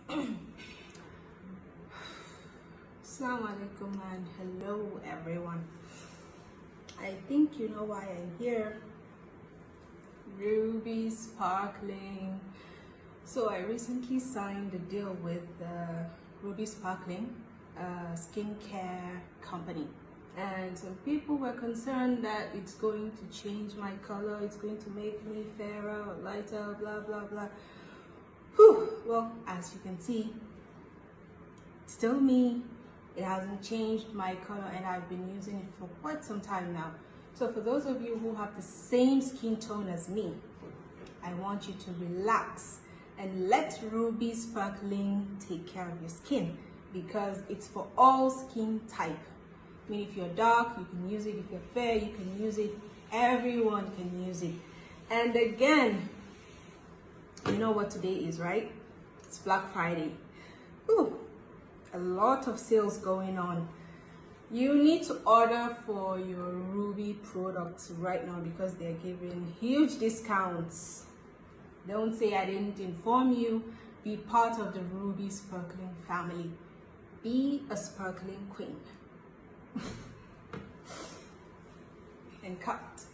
Assalamu alaikum and hello everyone. I think you know why I'm here. Ruby Sparkling. So I recently signed a deal with Ruby Sparkling, a skincare company. And some people were concerned that it's going to change my color, it's going to make me fairer or lighter, blah blah blah. Whew. Well, as you can see, it's still me. It hasn't changed my color and I've been using it for quite some time now. So for those of you who have the same skin tone as me, I want you to relax and let Ruby Sparkling take care of your skin, because it's for all skin type. I mean, if you're dark, you can use it. If you're fair, you can use it. Everyone can use it. And again, you know what today is, right? It's Black Friday. Ooh, a lot of sales going on. You need to order for your Ruby products right now because they're giving huge discounts. Don't say I didn't inform you. Be part of the Ruby Sparkling family. Be a sparkling queen. And cut.